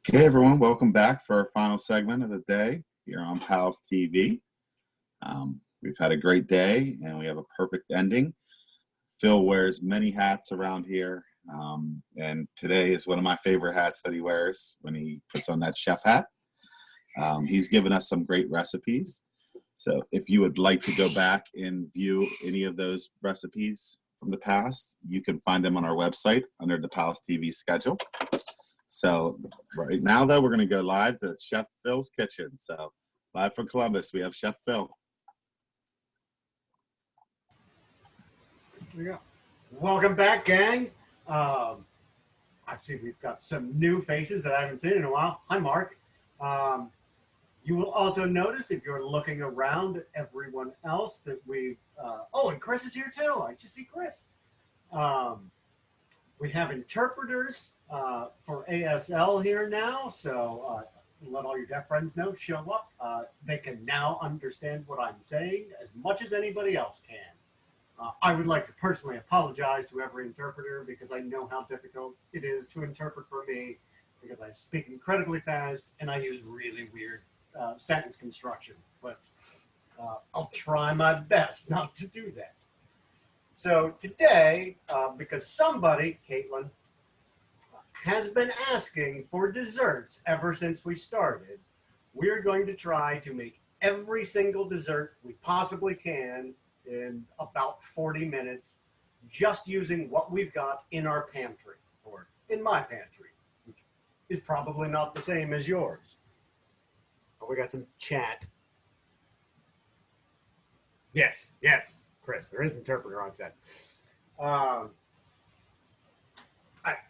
Okay, everyone, welcome back for our final segment of the day here on PALS TV. We've had a great day and we have a perfect ending. Phil wears many hats around here, and today is one of my favorite hats that he wears when he puts on that chef hat. He's given us some great recipes. So if you would like to go back and view any of those recipes from the past, you can find them on our website under the PALS TV schedule. So right now, though, we're going to go live to Chef Phil's kitchen. So live from Columbus, we have Chef Phil. Here we go. Welcome back, gang. Actually, we've got some new faces that I haven't seen in a while. Hi, Mark. You will also notice if you're looking around at everyone else that we've, oh, and Chris is here too. I just see Chris. We have interpreters for ASL here now, so let all your deaf friends know, show up. They can now understand what I'm saying as much as anybody else can. I would like to personally apologize to every interpreter because I know how difficult it is to interpret for me because I speak incredibly fast and I use really weird sentence construction, but I'll try my best not to do that. So today, because somebody, Caitlin, has been asking for desserts ever since we started, we're going to try to make every single dessert we possibly can in about 40 minutes, just using what we've got in our pantry, or in my pantry, which is probably not the same as yours. Oh, we got some chat. Yes, Chris, there is an interpreter on set.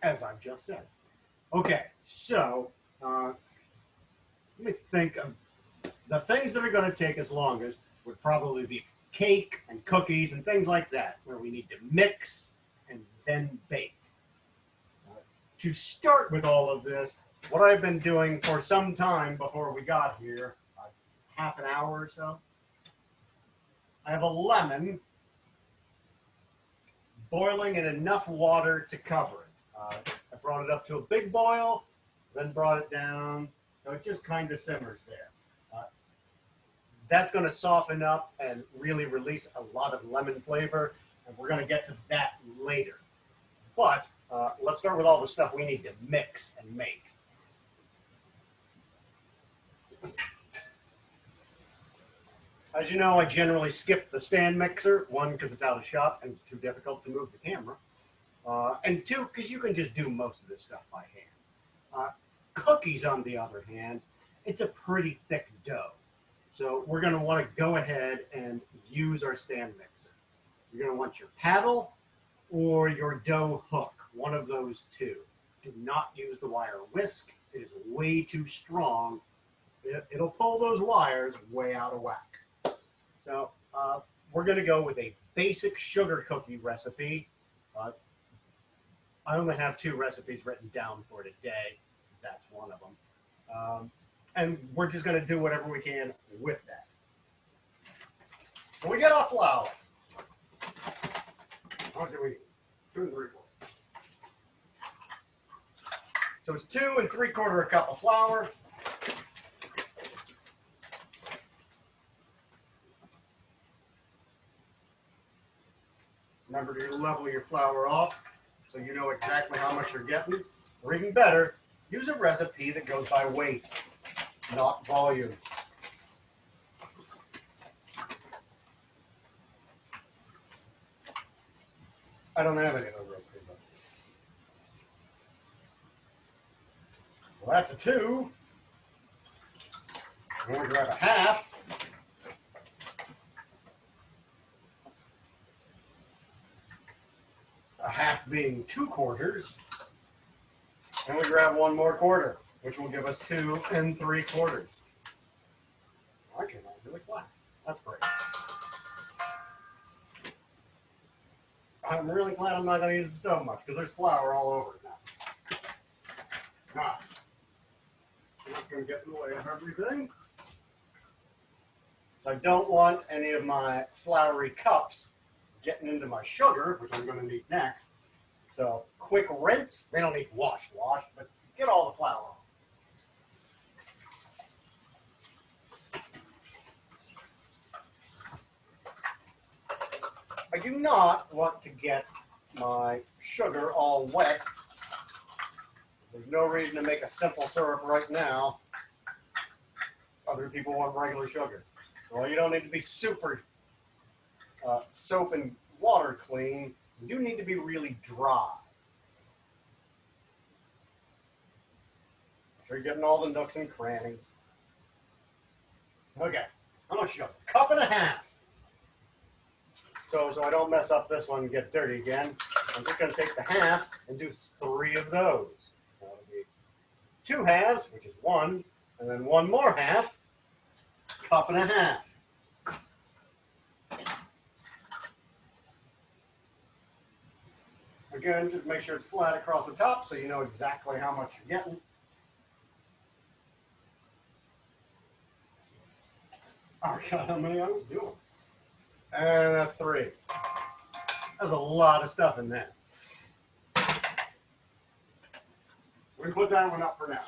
As I've just said. Okay, so let me think of the things that are going to take us longest would probably be cake and cookies and things like that, where we need to mix and then bake. To start with all of this, what I've been doing for some time before we got here, half an hour or so, I have a lemon boiling in enough water to cover it. I brought it up to a big boil, then brought it down, so it just kind of simmers there. That's going to soften up and really release a lot of lemon flavor, and we're going to get to that later. But let's start with all the stuff we need to mix and make. As you know, I generally skip the stand mixer, one, because it's out of shot and it's too difficult to move the camera, and two, because you can just do most of this stuff by hand. Cookies, on the other hand, it's a pretty thick dough. So we're going to want to go ahead and use our stand mixer. You're going to want your paddle or your dough hook, one of those two. Do not use the wire whisk. It is way too strong. It'll pull those wires way out of whack. So we're going to go with a basic sugar cookie recipe. I only have 2 recipes written down for today. That's one of them. And we're just going to do whatever we can with that. So we get our flour. How do we? 2 3/4. So it's 2 3/4 cup of flour. Remember to level your flour off so you know exactly how much you're getting. Or even better, use a recipe that goes by weight, not volume. I don't have any of those recipes. Well, that's a 2. I'm going to grab a half. A half being 2/4. And we grab 1 more quarter, which will give us 2 3/4. I came out really flat. That's great. I'm really glad I'm not going to use the stove much because there's flour all over it now. Ah, I'm not going to get in the way of everything. So I don't want any of my floury cups getting into my sugar, which I'm going to need next. So quick rinse. They don't need wash, but get all the flour off. I do not want to get my sugar all wet. There's no reason to make a simple syrup right now. Other people want regular sugar. Well, you don't need to be super soap and water clean. You do need to be really dry. Sure you're getting all the nooks and crannies. Okay, how much sugar? Cup and a half. So I don't mess up this one and get dirty again, I'm just going to take the half and do 3 of those. That'll be 2 halves, which is 1, and then 1 more half, cup and a half. Again, just make sure it's flat across the top so you know exactly how much you're getting. I forgot how many I was doing. And that's 3. That's a lot of stuff in there. We can put that one up for now.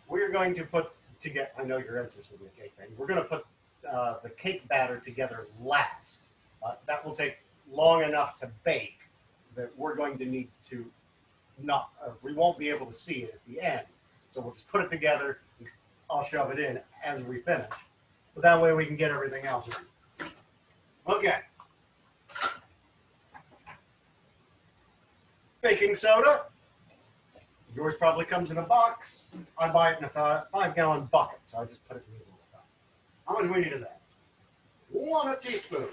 We're going to put together, I know you're interested in the cake thing, we're going to put the cake batter together last. That will take long enough to bake that we're going to need to we won't be able to see it at the end. So we'll just put it together, I'll shove it in as we finish. But that way we can get everything else in. Okay. Baking soda. Yours probably comes in a box. I buy it in a 5-gallon bucket, so I just put it in these little cups. How much do we need of that? 1 teaspoon.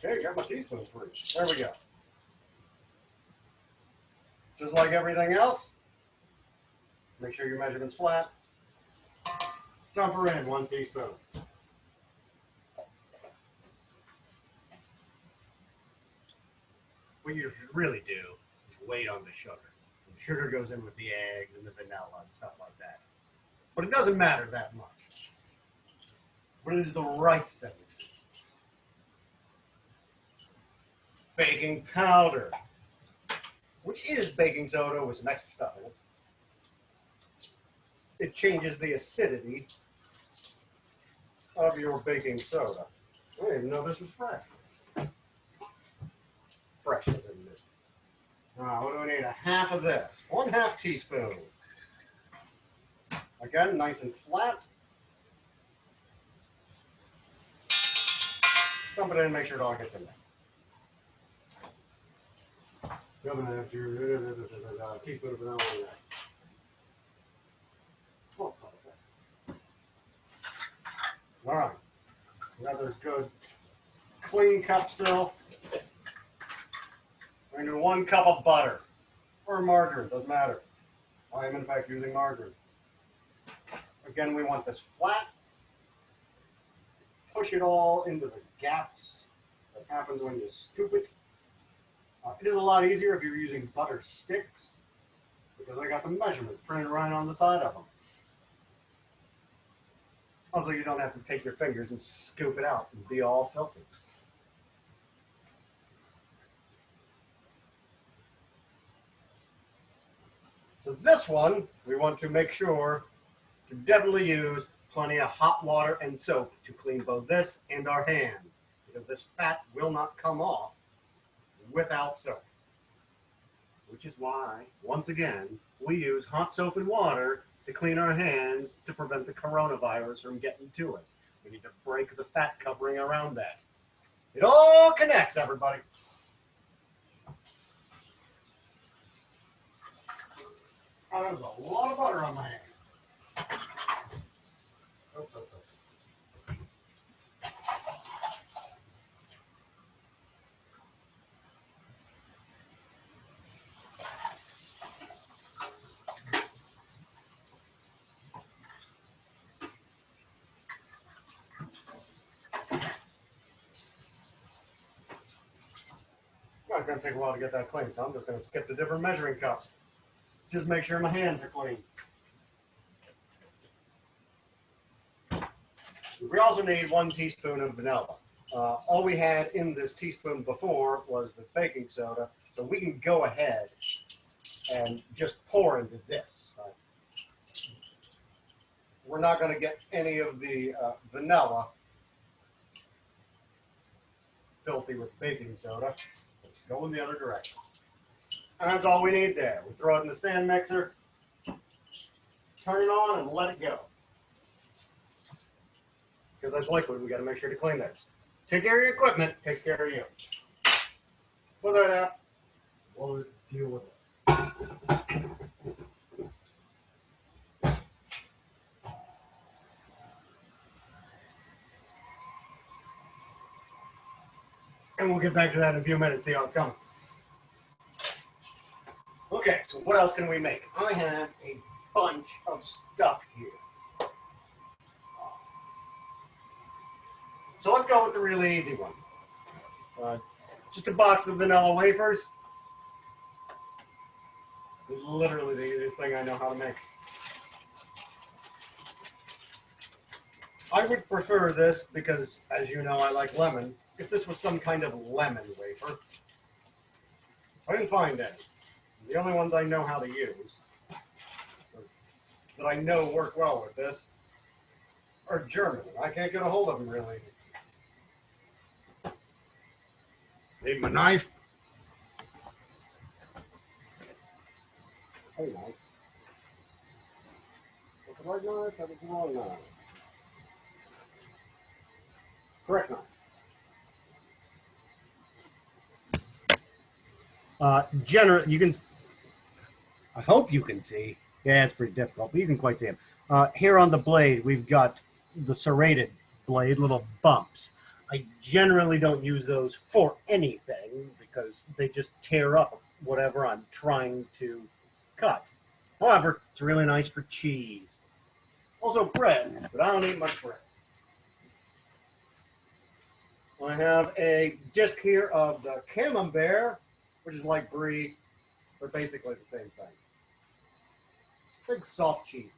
Okay, got my teaspoon for you. There we go. Just like everything else, make sure your measurement's flat. Dump her in 1 teaspoon. What you really do is wait on the sugar. The sugar goes in with the eggs and the vanilla and stuff like that. But it doesn't matter that much. But it is the right thing. Baking powder, which is baking soda with some extra stuff in it. It changes the acidity of your baking soda. I didn't even know this was fresh. Fresh as in this. What do we need? A half of this. 1/2 teaspoon. Again, nice and flat. Dump it in and make sure it all gets in there. You're going to have to teaspoon of vanilla in there. All right. Another good clean cup still. We're going to do 1 cup of butter or margarine, doesn't matter. I am in fact using margarine. Again, we want this flat. Push it all into the gaps. That happens when you scoop it. It is a lot easier if you're using butter sticks because I got the measurements printed right on the side of them. Also, you don't have to take your fingers and scoop it out and be all filthy. So this one, we want to make sure to definitely use plenty of hot water and soap to clean both this and our hands because this fat will not come off without soap. Which is why, once again, we use hot soap and water to clean our hands to prevent the coronavirus from getting to us. We need to break the fat covering around that. It all connects, everybody. Oh, there's a lot of butter on my hands. It's going to take a while to get that clean, so I'm just going to skip the different measuring cups. Just make sure my hands are clean. We also need 1 teaspoon of vanilla. All we had in this teaspoon before was the baking soda, so we can go ahead and just pour into this. We're not going to get any of the vanilla filthy with baking soda. Let's go in the other direction. And that's all we need there. We throw it in the stand mixer, turn it on, and let it go. Because that's liquid, we got to make sure to clean this. Take care of your equipment, takes care of you. Put that out, we'll deal with it. And we'll get back to that in a few minutes, see how it's coming. Okay, so what else can we make? I have a bunch of stuff here. So let's go with the really easy one. Just a box of vanilla wafers. It's literally the easiest thing I know how to make. I would prefer this because, as you know, I like lemon. If this was some kind of lemon wafer, I didn't find any. The only ones I know how to use, that I know work well with this, are German. I can't get a hold of them really. Need my knife. Hey, knife. Was the right knife? That was the wrong knife. Correct knife. You can. I hope you can see. Yeah, it's pretty difficult, but you can quite see them. Here on the blade, we've got the serrated blade, little bumps. I generally don't use those for anything because they just tear up whatever I'm trying to cut. However, it's really nice for cheese. Also bread, but I don't eat much bread. I have a disc here of the camembert, which is like brie. They're basically the same thing. Big soft cheeses.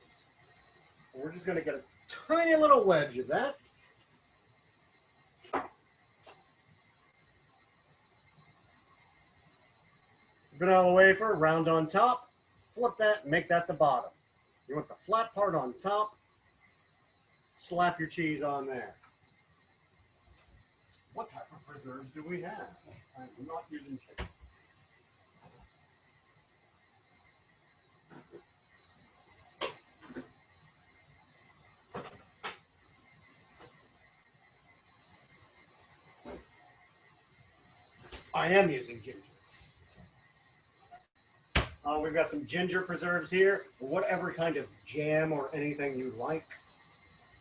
And we're just going to get a tiny little wedge of that. Vanilla wafer, round on top. Flip that, make that the bottom. You want the flat part on top. Slap your cheese on there. What type of preserves do we have? I'm not using chicken. I am using ginger. We've got some ginger preserves here, whatever kind of jam or anything you like.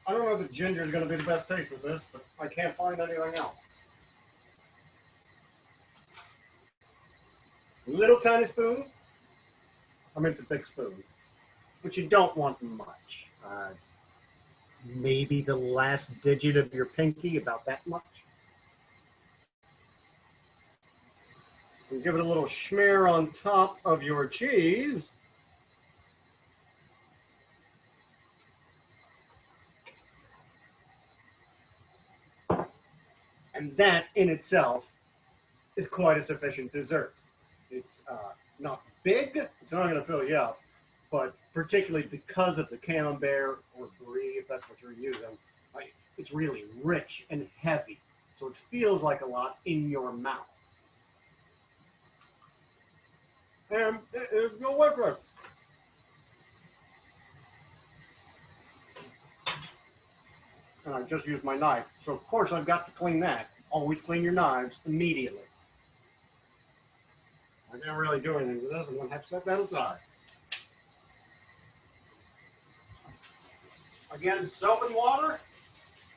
I don't know if the ginger is going to be the best taste with this, but I can't find anything else. Little tiny spoon. I mean, it's a big spoon, but you don't want much. Maybe the last digit of your pinky, about that much. And give it a little smear on top of your cheese. And that in itself is quite a sufficient dessert. It's not big, it's not going to fill you up, but particularly because of the camembert or brie, if that's what you're using, it's really rich and heavy. So it feels like a lot in your mouth. And it's no wafer. And I just used my knife. So of course I've got to clean that. Always clean your knives immediately. I can't really do anything with this. I'm going to have to set that aside. Again, soap and water.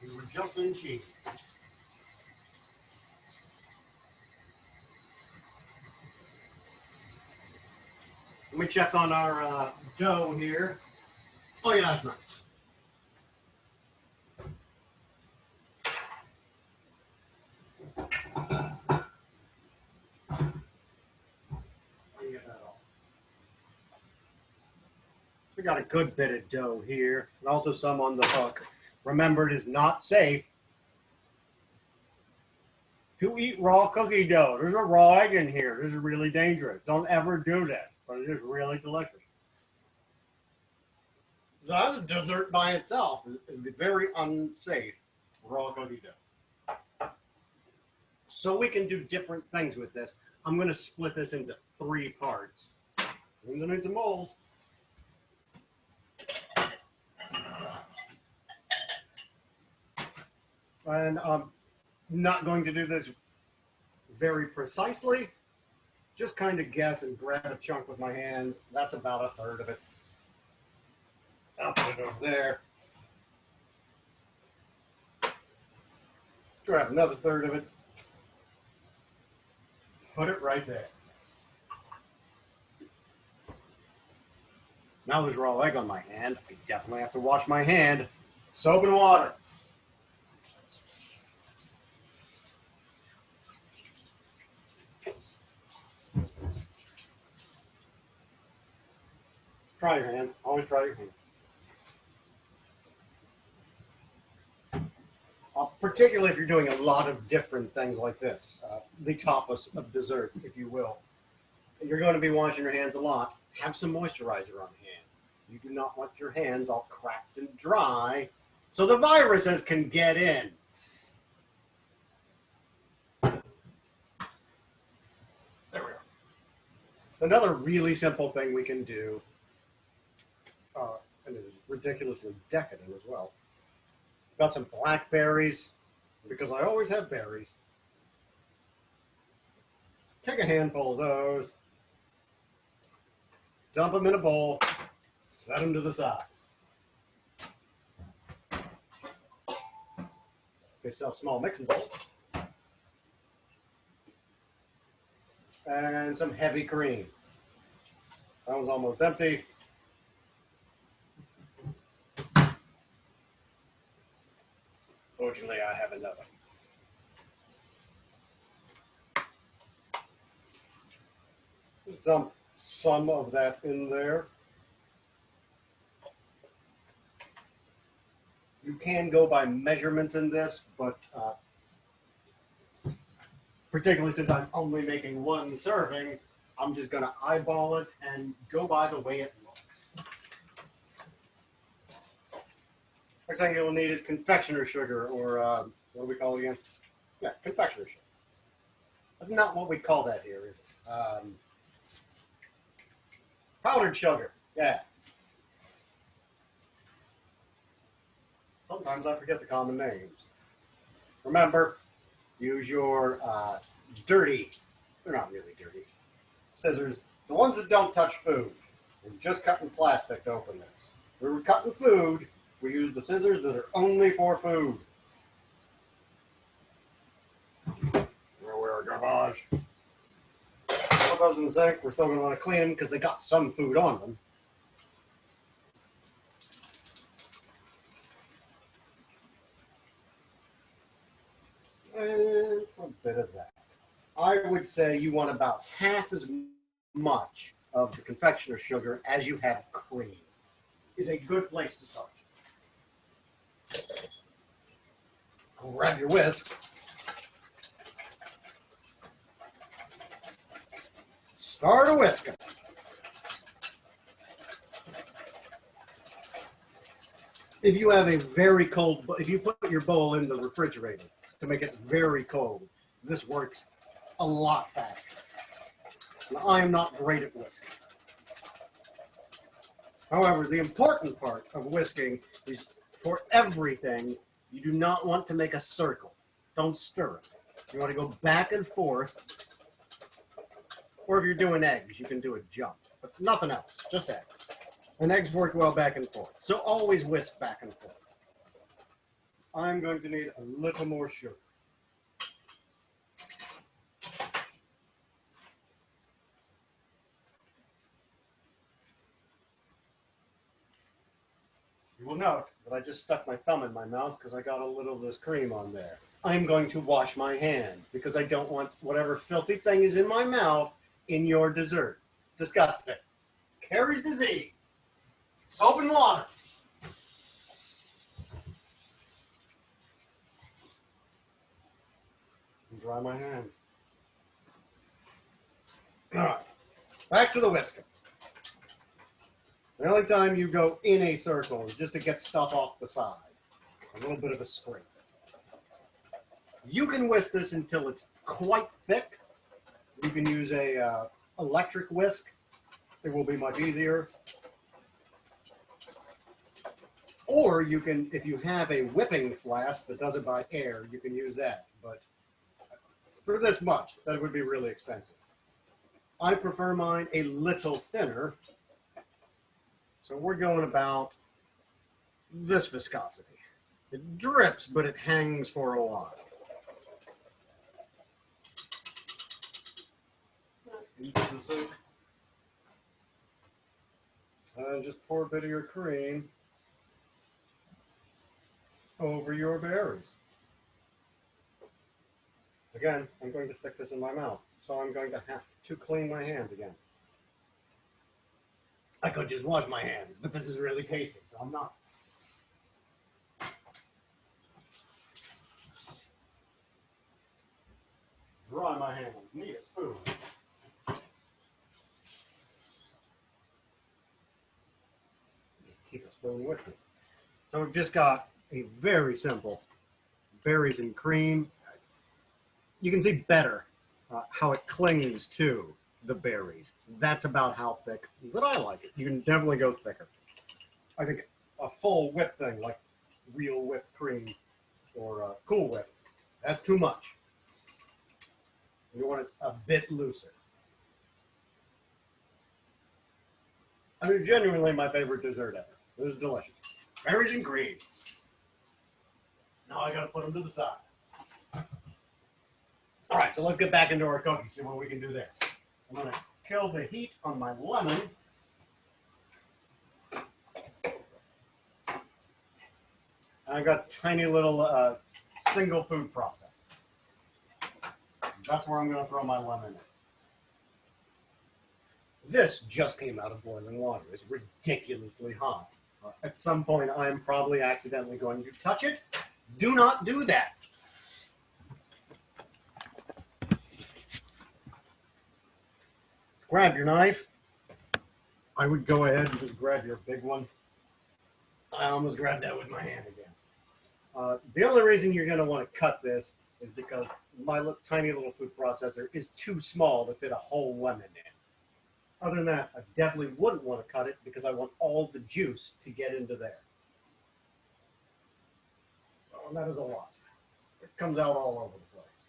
And we're just in cheese. Let me check on our dough here. Oh yeah, that's nice. We got a good bit of dough here, and also some on the hook. Remember, it is not safe to eat raw cookie dough. There's a raw egg in here. This is really dangerous. Don't ever do that. but it is really delicious. So as a dessert by itself is very unsafe raw cookie dough. So we can do different things with this. I'm going to split this into 3 parts. I'm going to need some molds. And I'm not going to do this very precisely. Just kind of guess and grab a chunk with my hands. That's about 1/3 of it. I'll put it over there. Grab another 1/3 of it. Put it right there. Now there's raw egg on my hand. I definitely have to wash my hand. Soap and water. Try your hands. Always try your hands. Particularly if you're doing a lot of different things like this, the tapas of dessert, if you will. You're going to be washing your hands a lot. Have some moisturizer on hand. You do not want your hands all cracked and dry so the viruses can get in. There we are. Another really simple thing we can do, and it is ridiculously decadent as well. Got some blackberries, because I always have berries. Take a handful of those, dump them in a bowl, set them to the side. Get yourself small mixing bowls. And some heavy cream. That one's almost empty. Fortunately, I have another. Just dump some of that in there. You can go by measurements in this, but particularly since I'm only making 1 serving, I'm just going to eyeball it and go by the way it looks. Next thing you'll need is confectioner sugar, or what do we call it again? Yeah, confectioner sugar. That's not what we call that here, is it? Powdered sugar, yeah. Sometimes I forget the common names. Remember, use your dirty, they're not really dirty, scissors, the ones that don't touch food. We're just cutting plastic to open this. We were cutting food, we use the scissors that are only for food. We're garbage. Put those in the sink. We're still going to want to clean them because they got some food on them. And a bit of that. I would say you want about half as much of the confectioner sugar as you have cream. Is a good place to start. Grab your whisk. Start a whisking. If you have a very cold, if you put your bowl in the refrigerator to make it very cold, this works a lot faster. Now, I am not great at whisking. However, the important part of whisking is for everything, you do not want to make a circle. Don't stir it. You want to go back and forth. Or if you're doing eggs, you can do a jump. But nothing else, just eggs. And eggs work well back and forth. So always whisk back and forth. I'm going to need a little more sugar. You will note that I just stuck my thumb in my mouth because I got a little of this cream on there. I'm going to wash my hand because I don't want whatever filthy thing is in my mouth in your dessert. Disgusting. Carries disease. Soap and water. And dry my hands. All right. Back to the whisker. The only time you go in a circle is just to get stuff off the side. A little bit of a scrape. You can whisk this until it's quite thick. You can use a electric whisk. It will be much easier. Or you can, if you have a whipping flask that does it by air, you can use that. But for this much, that would be really expensive. I prefer mine a little thinner. So we're going about this viscosity. It drips, but it hangs for a while. Into the soup. And just pour a bit of your cream over your berries. Again, I'm going to stick this in my mouth, so I'm going to have to clean my hands again. I could just wash my hands, but this is really tasty, so I'm not. Dry my hands. Need a spoon. Keep a spoon with me. So we've just got a very simple berries and cream. You can see better how it clings to the berries. That's about how thick that I like it. You can definitely go thicker. I think a full whip thing, like real whipped cream or Cool Whip, that's too much. You want it a bit looser. I mean, genuinely my favorite dessert ever. It was delicious. Berries and cream. Now I gotta put them to the side. All right, so let's get back into our cookie, see what we can do there. I'm gonna kill the heat on my lemon. I got tiny little single food processor. That's where I'm going to throw my lemon in. This just came out of boiling water. It's ridiculously hot. At some point, I am probably accidentally going to touch it. Do not do that. Grab your knife. I would go ahead and just grab your big one. I almost grabbed that with my hand again. The only reason you're going to want to cut this is because my tiny little food processor is too small to fit a whole lemon in. Other than that, I definitely wouldn't want to cut it because I want all the juice to get into there. Oh, and that is a lot. It comes out all over the place.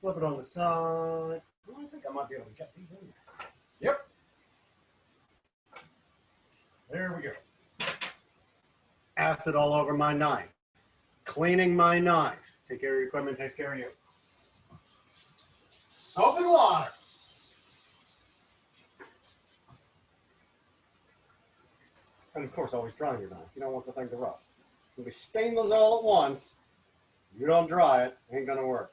Flip it on the side. Oh, I think I might be able to get these in there. Yep. There we go. Acid all over my knife. Cleaning my knife. Take care of your equipment, takes care of you. Soap and water. And of course, always drying your knife. You don't want the thing to rust. If we stain those all at once, you don't dry it, ain't gonna work.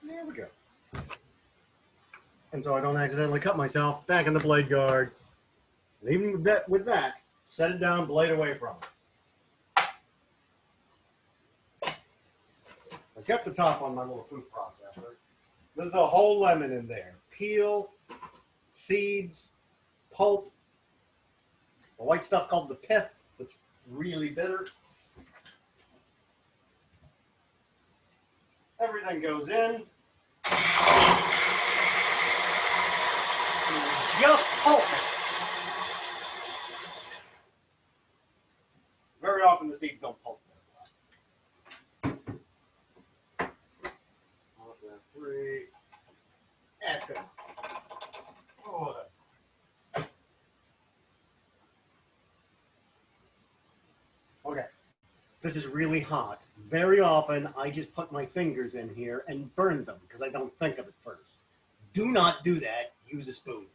There we go. And so I don't accidentally cut myself, back in the blade guard. And even with that, set it down, blade away from it. I kept the top on my little food processor. There's the whole lemon in there. Peel, seeds, pulp, the white stuff called the pith, that's really bitter. Everything goes in. Just pulp it. Very often the seeds don't pulp very well. Three. That's good. Oh, okay. This is really hot. Very often I just put my fingers in here and burn them because I don't think of it first. Do not do that. Use a spoon.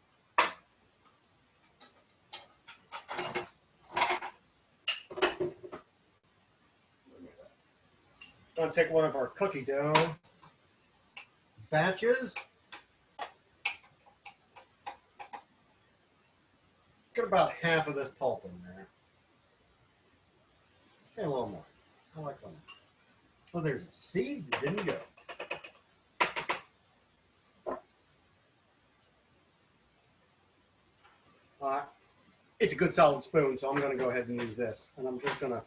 I'm going to take one of our cookie dough batches. Get about half of this pulp in there. And a little more. I like that. Oh, there's a seed that didn't go. It's a good solid spoon, so I'm going to go ahead and use this. And I'm just going to,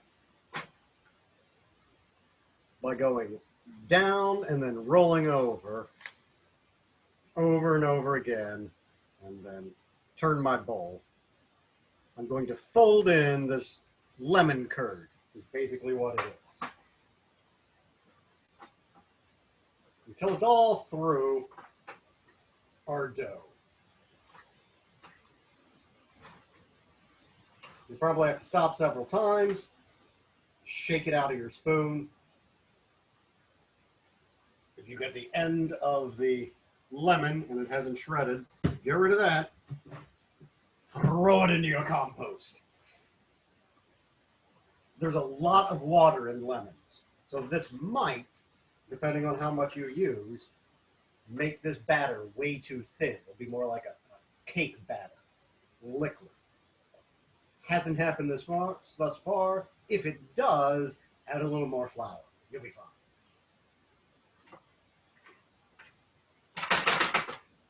by going down and then rolling over and over again, and then turn my bowl. I'm going to fold in this lemon curd, is basically what it is. Until it's all through our dough. You probably have to stop several times, shake it out of your spoon. If you get the end of the lemon and it hasn't shredded, get rid of that. Throw it into your compost. There's a lot of water in lemons, so this might, depending on how much you use, make this batter way too thin. It'll be more like a cake batter, liquid. Hasn't happened thus far. If it does, add a little more flour. You'll be fine.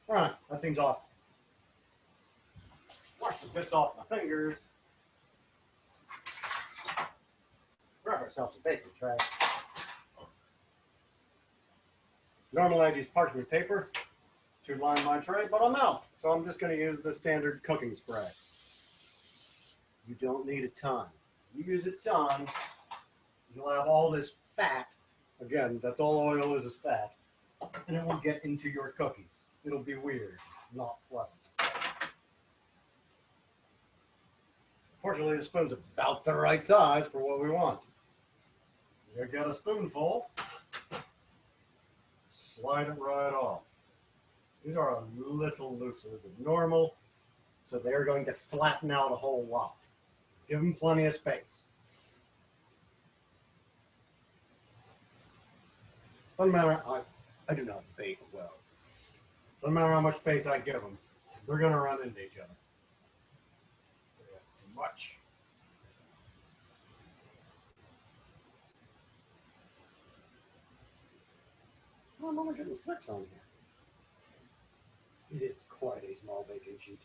All right, that seems awesome. Wash the bits off my fingers. Grab ourselves a baking tray. Normally I'd use parchment paper to line my tray, but I'm out. So I'm just going to use the standard cooking spray. You don't need a ton. You use a ton, you'll have all this fat. Again, that's all oil is fat. And it will get into your cookies. It'll be weird, not pleasant. Fortunately, the spoon's about the right size for what we want. You got a spoonful. Slide it right off. These are a little looser than normal, so they're going to flatten out a whole lot. Give them plenty of space. Doesn't matter, I do not bake well. Doesn't matter how much space I give them, they're going to run into each other. That's too much. Well, I'm only getting 6 on here. It is quite a small baking sheet.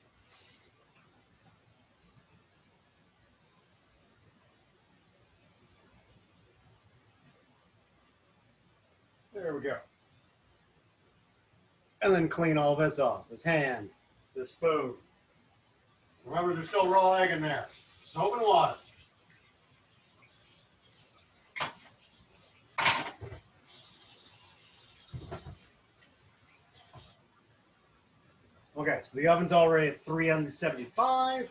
There we go. And then clean all this off. This hand, this spoon. Remember, there's still raw egg in there. Soap and water. Okay, so the oven's already at 375.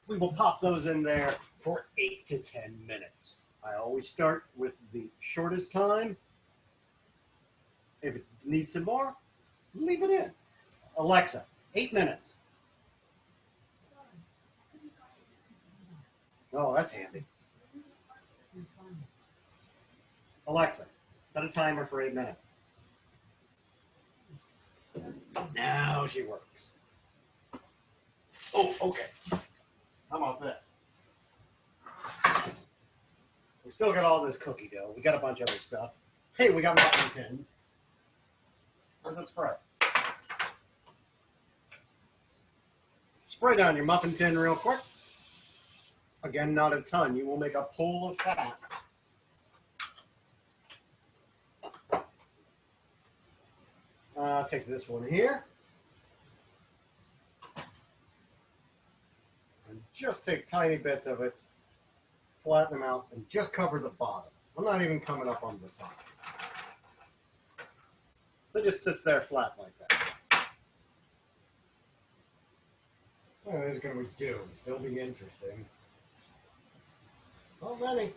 We will pop those in there for 8 to 10 minutes. I always start with the shortest time. If it needs some more, leave it in. Alexa, 8 minutes. Oh, that's handy. Alexa, set a timer for 8 minutes. Now she works. Oh, okay. How about this? We still got all this cookie dough. We got a bunch of other stuff. Hey, we got muffin tins. Let's spray. Spray down your muffin tin real quick. Again, not a ton. You will make a pool of fat. I'll take this one here. And just take tiny bits of it, flatten them out, and just cover the bottom. I'm not even coming up on the side. So it just sits there flat like that. What is it going to do? Still be interesting. Not many.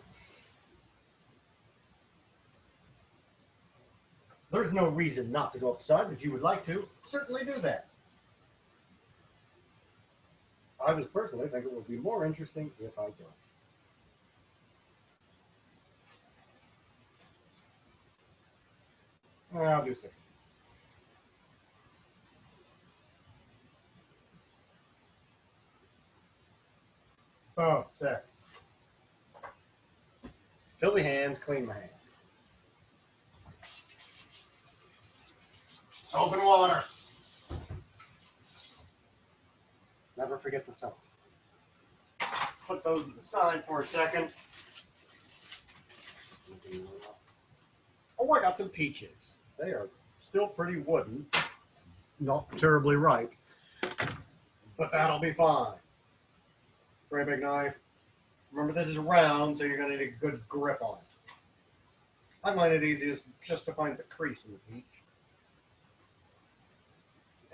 There's no reason not to go upside. If you would like to, certainly do that. I just personally think it would be more interesting if I don't. I'll do 6. Oh, 6. Filthy hands, clean my hands. Soap and water. Never forget the salt. Put those to the side for a second. Oh, I got some peaches. They are still pretty wooden. Not terribly ripe, but that'll be fine. Very big knife. Remember, this is round, so you're going to need a good grip on it. I find it easiest just to find the crease in the peach.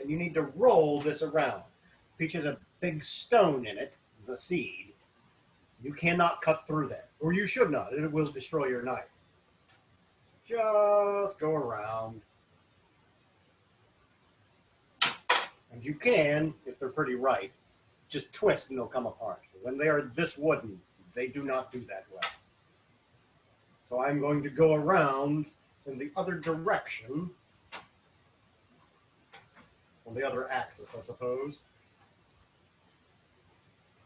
And you need to roll this around. Peach has a big stone in it, the seed. You cannot cut through that, or you should not. It will destroy your knife. Just go around. And you can, if they're pretty ripe, just twist and they'll come apart. When they are this wooden, they do not do that well. So I'm going to go around in the other direction, on the other axis, I suppose.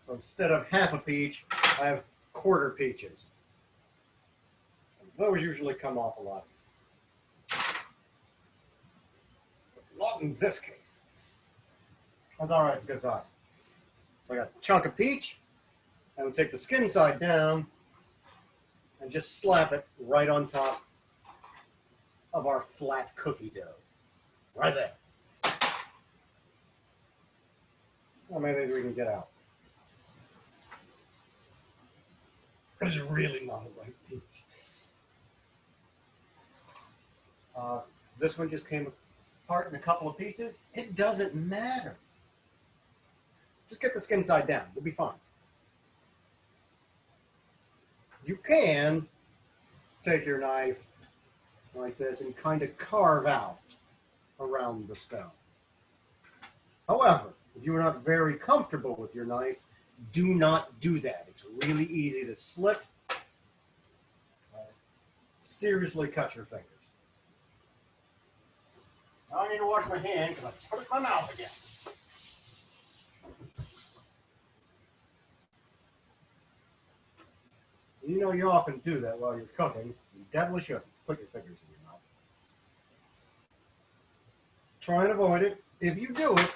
So instead of half a peach, I have quarter peaches. And those usually come off a lot easier. But not in this case. That's all right, it's good size. So I got a chunk of peach, and we'll take the skin side down and just slap it right on top of our flat cookie dough. Right there. How many of these we can get out? This is really not a white peach. This one just came apart in a couple of pieces. It doesn't matter. Just get the skin side down. You'll be fine. You can take your knife like this and kind of carve out around the stone. However, if you are not very comfortable with your knife, do not do that. It's really easy to slip. Seriously cut your fingers. Now I need to wash my hand because I put it in my mouth again. You know you often do that while you're cooking. You definitely shouldn't put your fingers in your mouth. Try and avoid it. If you do it,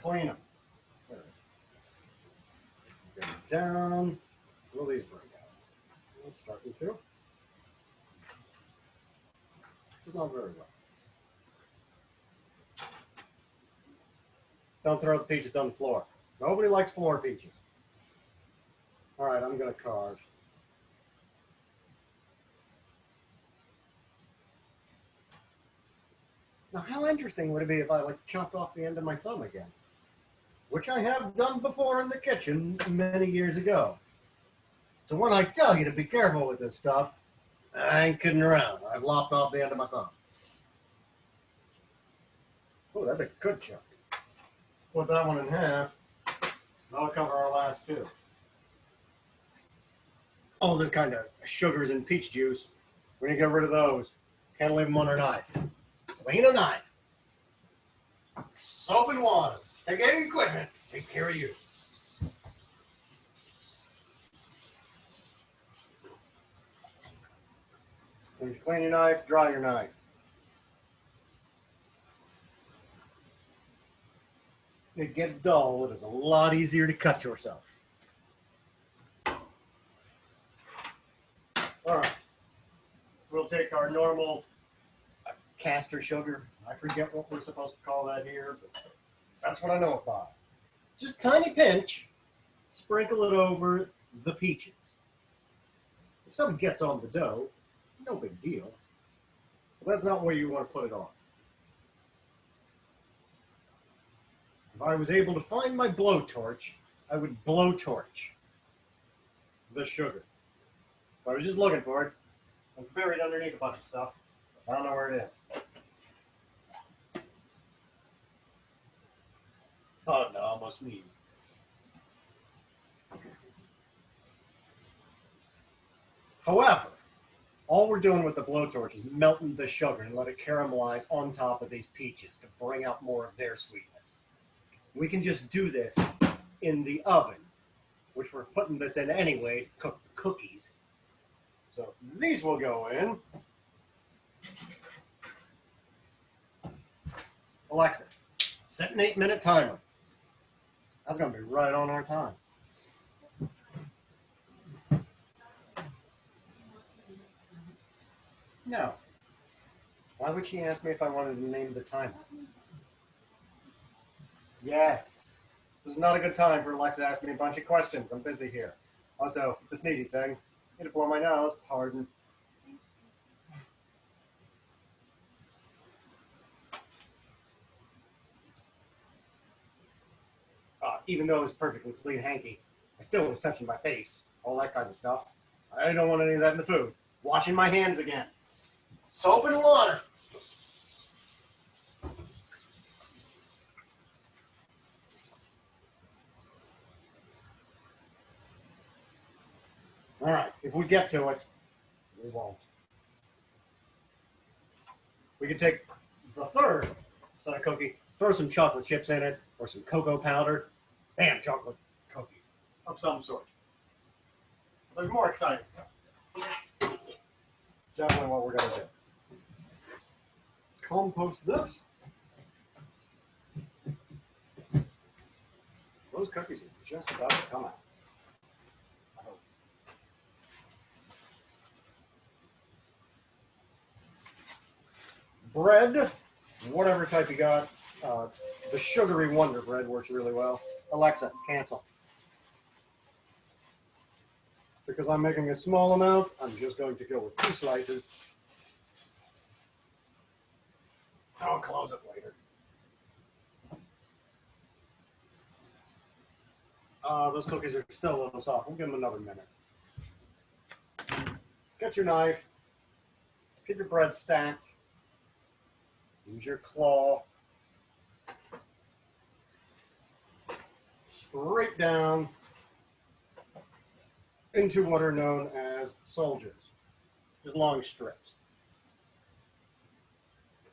clean them. Get them down. Will these bring out? Let's start with two. It's not very well. Don't throw the peaches on the floor. Nobody likes floor peaches. All right, I'm going to carve. Now, how interesting would it be if I chopped off the end of my thumb again? Which I have done before in the kitchen many years ago. So when I tell you to be careful with this stuff, I ain't kidding around. I've lopped off the end of my thumb. Oh, that's a good chunk. Put that one in half. That'll cover our last two. All this kind of sugars and peach juice, we're going to get rid of those. Can't leave them on our knife. Clean a knife. Soap and water. Take care of your equipment. Take care of you. So you clean your knife, dry your knife. It gets dull. It is a lot easier to cut yourself. All right. We'll take our normal caster sugar. I forget what we're supposed to call that here, but that's what I know about. Just a tiny pinch. Sprinkle it over the peaches. If something gets on the dough, no big deal. But that's not where you want to put it on. If I was able to find my blowtorch, I would blowtorch the sugar. If I was just looking for it, it's buried underneath a bunch of stuff. I don't know where it is. Oh no, I almost sneezed. However, all we're doing with the blowtorch is melting the sugar and let it caramelize on top of these peaches to bring out more of their sweetness. We can just do this in the oven, which we're putting this in anyway to cook the cookies. So these will go in. Alexa, set an 8-minute timer. That's going to be right on our time. No. Why would she ask me if I wanted to name the timer? Yes. This is not a good time for Alexa to ask me a bunch of questions. I'm busy here. Also, the sneezy thing. Need to blow my nose. Pardon. Even though it was perfectly clean hanky, I still was touching my face. All that kind of stuff. I don't want any of that in the food. Washing my hands again. Soap and water. All right, if we get to it, we won't. We can take the third set of cookie, throw some chocolate chips in it, or some cocoa powder. Bam, chocolate cookies of some sort. There's more exciting stuff. Definitely what we're going to do. Compost this. Those cookies are just about to come out. Bread, whatever type you got. The sugary Wonder Bread works really well. Alexa, cancel. Because I'm making a small amount, I'm just going to go with 2 slices. I'll close it later. Those cookies are still a little soft. We'll give them another minute. Get your knife. Get your bread stacked. Use your claw. Straight down into what are known as soldiers, just long strips.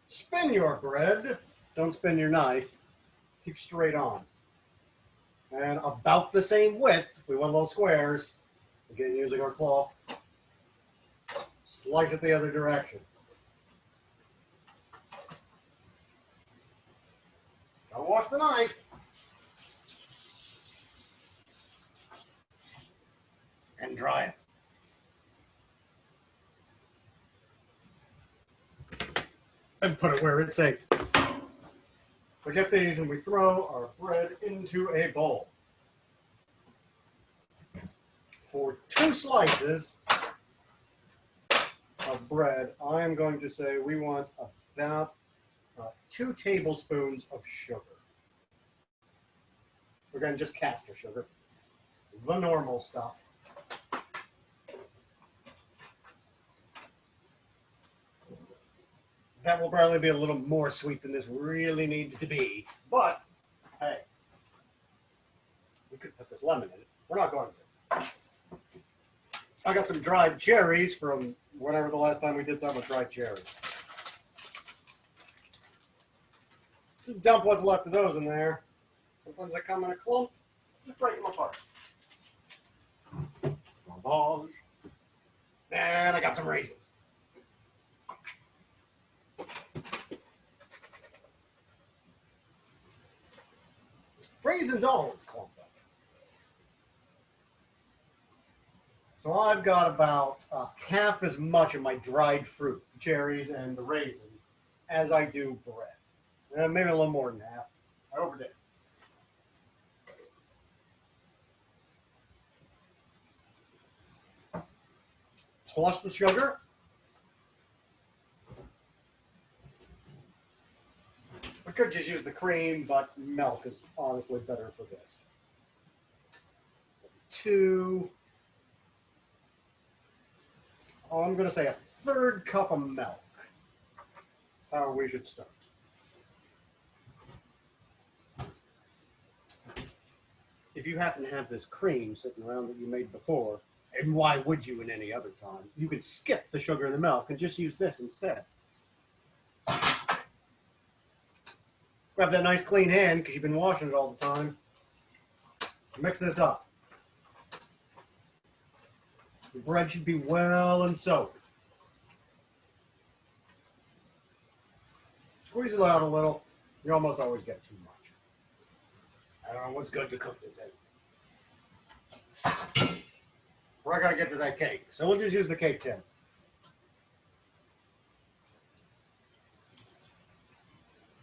Spin your bread. Don't spin your knife. Keep straight on. And about the same width, we want little squares. Again, using our claw. Slice it the other direction. Don't wash the knife. And dry it. And put it where it's safe. We get these and we throw our bread into a bowl. For 2 slices of bread, I am going to say we want about 2 tablespoons of sugar. We're going to just caster sugar, the normal stuff. That will probably be a little more sweet than this really needs to be, but hey, we could put this lemon in it. We're not going to. I got some dried cherries from whenever the last time we did something with dried cherries. Just dump what's left of those in there. Sometimes they come in a clump. Just break them apart. Garbage. And I got some raisins. Raisins always clump up. So I've got about half as much of my dried fruit, cherries and the raisins, as I do bread. Maybe a little more than half. I overdid. Plus the sugar. I could just use the cream, but milk is honestly better for this. 2. Oh, I'm going to say a 1/3 cup of milk. How we should start. If you happen to have this cream sitting around that you made before, and why would you in any other time, you could skip the sugar and the milk and just use this instead. Grab that nice clean hand because you've been washing it all the time. Mix this up. The bread should be well and soaked. Squeeze it out a little. You almost always get too much. I don't What's good to cook this in? We're gonna get to that cake, so we'll just use the cake tin.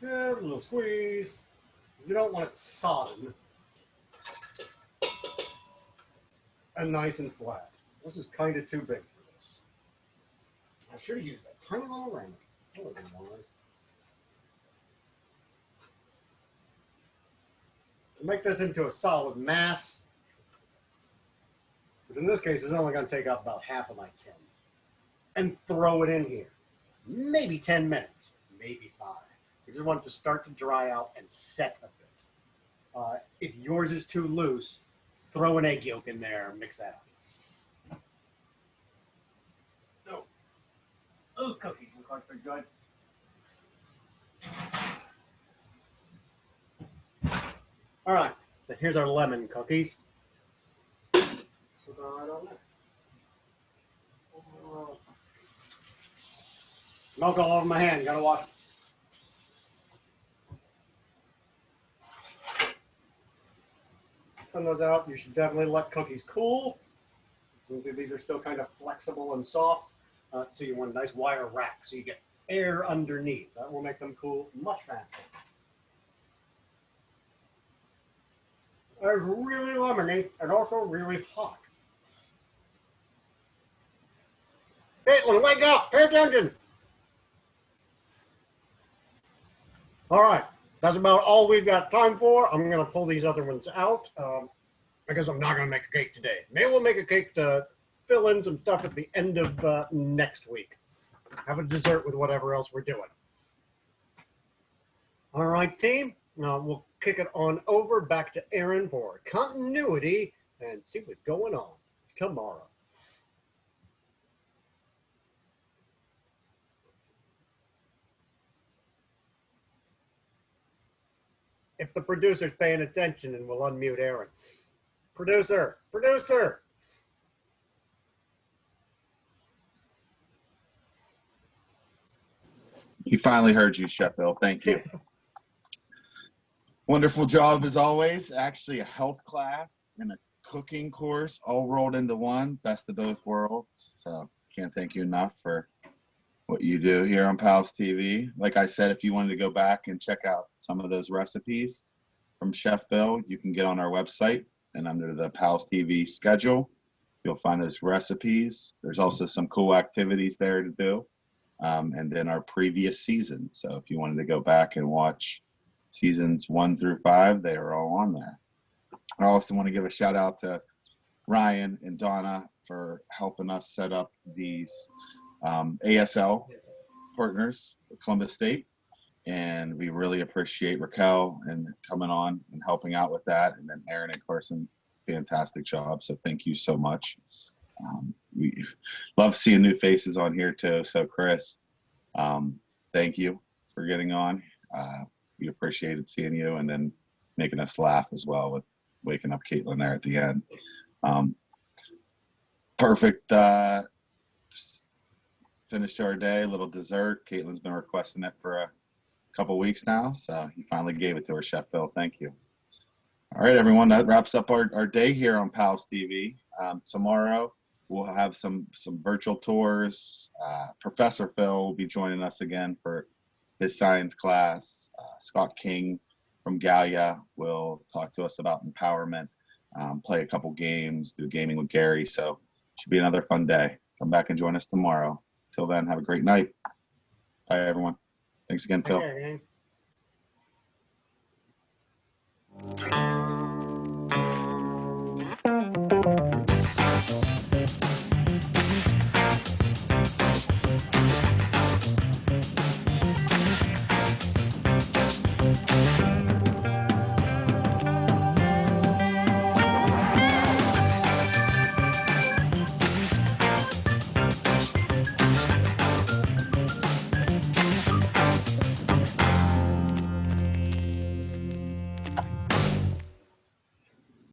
Yeah, a little squeeze. You don't want it sodden and nice and flat. This is kind of too big for this. I should have used that tiny little lemon. That would have been wise. To make this into a solid mass, but in this case, it's only going to take up about half of my tin. And throw it in here. Maybe 10 minutes, maybe 5. You just want it to start to dry out and set a bit. If yours is too loose, throw an egg yolk in there and mix that up. So, those cookies look like they're good. All right, so here's our lemon cookies. So they're right on there. Milk all over my hand, gotta wash it. Put those out. You should definitely let cookies cool. You can see these are still kind of flexible and soft. So you want a nice wire rack so you get air underneath. That will make them cool much faster. It's really lemony and also really hot. Caitlin, wake up! Pay attention! All right, that's about all we've got time for. I'm going to pull these other ones out because I'm not going to make a cake today. Maybe we'll make a cake to fill in some stuff at the end of next week. Have a dessert with whatever else we're doing. All right, team. We'll kick it on over back to Aaron for continuity and see what's going on tomorrow. If the producer's paying attention, and we'll unmute Aaron. Producer, producer. He finally heard you, Chef Bill. Thank you. Wonderful job as always. Actually, a health class and a cooking course all rolled into one. Best of both worlds. So can't thank you enough for what you do here on PALS TV. Like I said, if you wanted to go back and check out some of those recipes from Chef Bill, you can get on our website, and under the PALS TV schedule, you'll find those recipes. There's also some cool activities there to do. And then our previous seasons. So if you wanted to go back and watch seasons 1 through 5, they are all on there. I also want to give a shout out to Ryan and Donna for helping us set up these ASL partners at Columbus State. And we really appreciate Raquel and coming on and helping out with that. And then Aaron and Carson, fantastic job. So thank you so much. We love seeing new faces on here too. So Chris, thank you for getting on. We appreciated seeing you and then making us laugh as well with waking up Caitlin there at the end. Perfect. Finished our day, a little dessert. Caitlin's been requesting it for a couple weeks now, so he finally gave it to her, Chef Phil. Thank you. All right, everyone, that wraps up our day here on PALS TV. Tomorrow, we'll have some virtual tours. Professor Phil will be joining us again for his science class. Scott King from Gallia will talk to us about empowerment, play a couple games, do gaming with Gary. So it should be another fun day. Come back and join us tomorrow. Till then, have a great night. Bye, everyone. Thanks again, Phil. Okay.